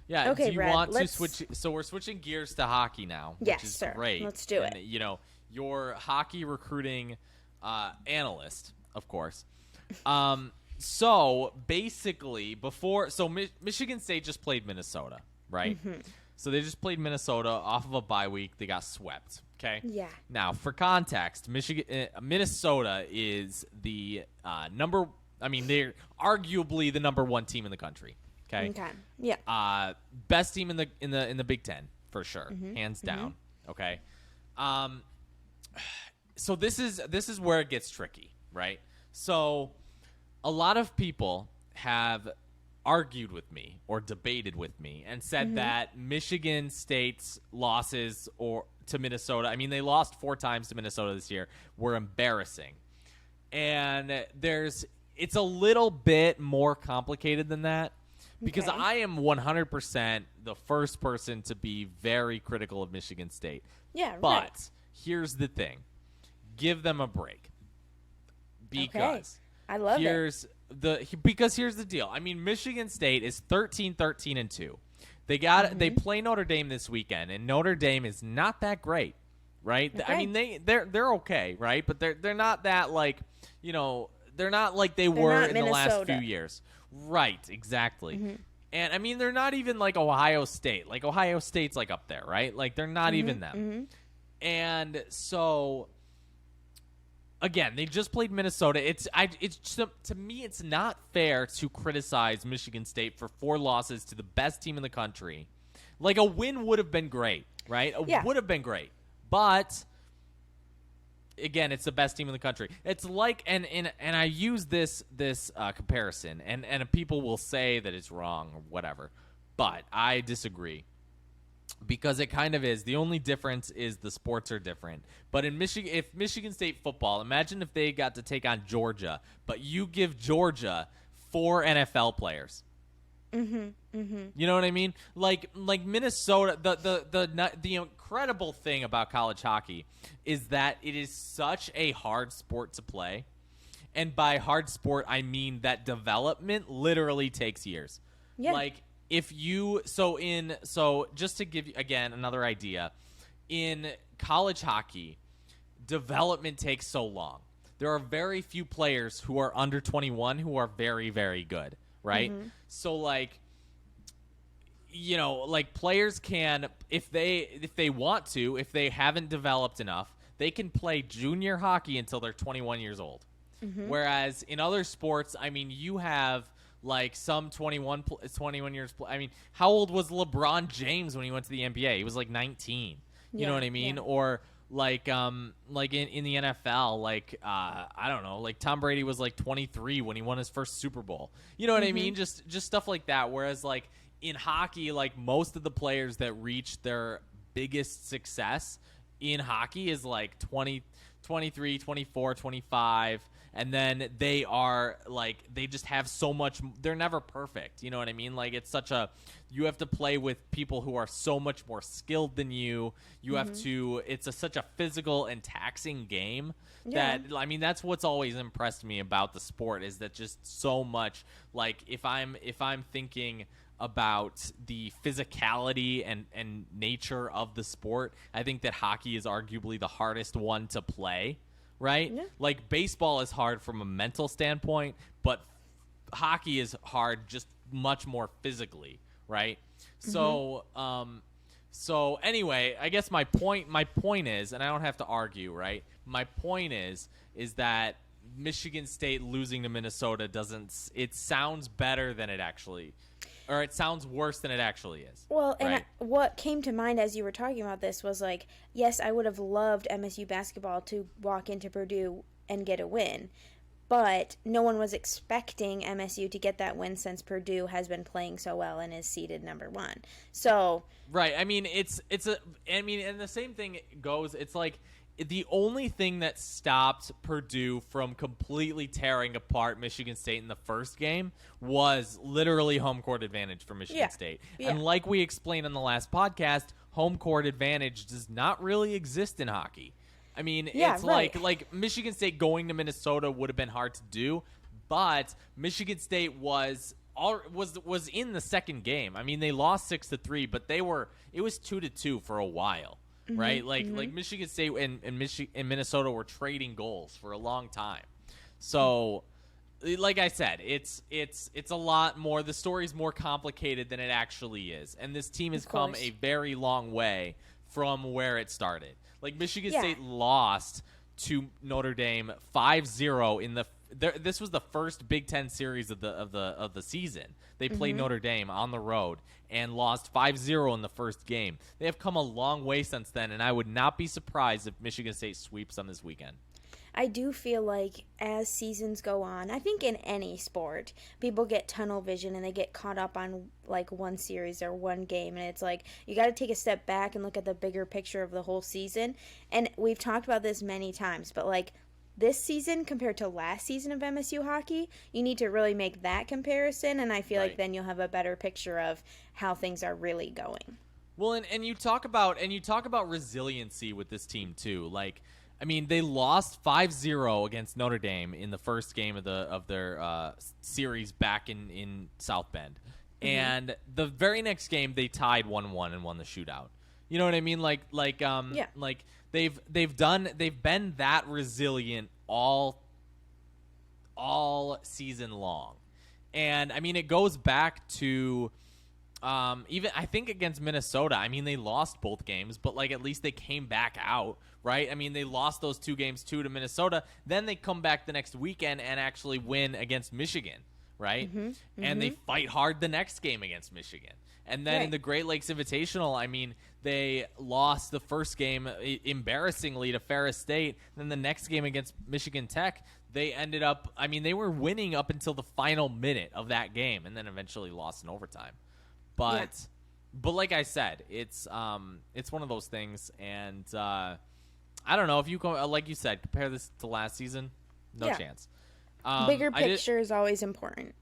Yeah. Okay, Do you Brad, want to let's. switch? So we're switching gears to hockey now, which Yes, is sir. great. Let's do And it. your hockey recruiting analyst, of course. So basically, Michigan State just played Minnesota, right? So they just played Minnesota off of a bye week. They got swept. Okay. Yeah. Now, for context, Minnesota is the number. I mean, they're arguably the number one team in the country. Okay. Okay. Yeah. Best team in the Big Ten for sure, hands down. Okay. So this is where it gets tricky, right? So a lot of people have argued with me or debated with me and said that Michigan State's losses to Minnesota, I mean, they lost 4 times to Minnesota this year, were embarrassing. And it's a little bit more complicated than that because Okay. I am 100% the first person to be very critical of Michigan State. Yeah, But right. here's the thing. Give them a break. Because I love it. Because here's the deal. I mean, Michigan State is 13-13-2. They play Notre Dame this weekend, and Notre Dame is not that great, right? Okay. I mean, they're okay, right? But they're not that they're not like they were not in the last Minnesota. few years. Right, exactly. And I mean, they're not even like Ohio State. Like Ohio State's like up there, right? Like they're not even them. And so again, they just played Minnesota. To me, it's not fair to criticize Michigan State for 4 losses to the best team in the country. Like a win would have been great, right? Would have been great, but again, it's the best team in the country. It's like, and I use this comparison, and people will say that it's wrong or whatever, but I disagree. Because it kind of is. The only difference is the sports are different. But in if Michigan State football, imagine if they got to take on Georgia, but you give Georgia 4 NFL players. You know what I mean? Like Minnesota. The incredible thing about college hockey is that it is such a hard sport to play, and by hard sport I mean that development literally takes years. Yeah. Like. Just to give you again another idea, in college hockey, development takes so long. There are very few players who are under 21 who are very, very good, right? So like players can, if they want to, if they haven't developed enough, they can play junior hockey until they're 21 years old. Whereas in other sports, I mean, you have like some 21 years. I mean, how old was LeBron James when he went to the NBA? He was like 19. You know what I mean? Yeah. Or like in the NFL, like I don't know, like Tom Brady was like 23 when he won his first Super Bowl. You know what I mean? Just stuff like that. Whereas like in hockey, like most of the players that reach their biggest success in hockey is like 20, 23, 24, 25. And then they are like, they just have so much, they're never perfect. You know what I mean? Like you have to play with people who are so much more skilled than you. You have to, such a physical and taxing game that, I mean, that's what's always impressed me about the sport is that just so much, like if I'm thinking about the physicality and nature of the sport, I think that hockey is arguably the hardest one to play. Right? Yeah. Like baseball is hard from a mental standpoint, but hockey is hard just much more physically, right? So anyway, I guess my point is, and I don't have to argue, right? My point is that Michigan State losing to Minnesota it sounds better than it actually, or it sounds worse than it actually is. Well, and right? what came to mind as you were talking about this was like, yes, I would have loved MSU basketball to walk into Purdue and get a win, but no one was expecting MSU to get that win since Purdue has been playing so well and is seeded number 1. So right, I mean, and the same thing goes. It's like the only thing that stopped Purdue from completely tearing apart Michigan State in the first game was literally home court advantage for Michigan State. Yeah. And like we explained on the last podcast, home court advantage does not really exist in hockey. I mean, it's right. like Michigan State going to Minnesota would have been hard to do, but Michigan State was was in the second game. I mean, they lost 6-3, but it was 2-2 for a while, right? Like Michigan State and Minnesota were trading goals for a long time. So, like I said, it's a lot more. The story's more complicated than it actually is, and this team has come a very long way from where it started. Like Michigan State lost to Notre Dame 5-0 in the. This was the first Big Ten series of the season. They played Notre Dame on the road and lost 5-0 in the first game. They have come a long way since then, and I would not be surprised if Michigan State sweeps them this weekend. I do feel like as seasons go on, I think in any sport, people get tunnel vision and they get caught up on like one series or one game. And it's like, you got to take a step back and look at the bigger picture of the whole season. And we've talked about this many times, but like this season compared to last season of MSU hockey, you need to really make that comparison. And I feel like then you'll have a better picture of how things are really going. Well, and you talk about resiliency with this team too. Like, I mean, they lost 5-0 against Notre Dame in the first game of their series back in South Bend, and the very next game they tied 1-1 and won the shootout. You know what I mean? Like they've been that resilient all season long, and I mean it goes back to. Even I think against Minnesota, I mean, they lost both games, but like at least they came back out, right? I mean, they lost those 2 games too to Minnesota. Then they come back the next weekend and actually win against Michigan, right? And they fight hard the next game against Michigan. And then in the Great Lakes Invitational, I mean, they lost the first game embarrassingly to Ferris State. Then the next game against Michigan Tech, they ended up, I mean, they were winning up until the final minute of that game and then eventually lost in overtime. But like I said, it's one of those things, and I don't know if you go like you said, compare this to last season, no chance. Bigger picture is always important.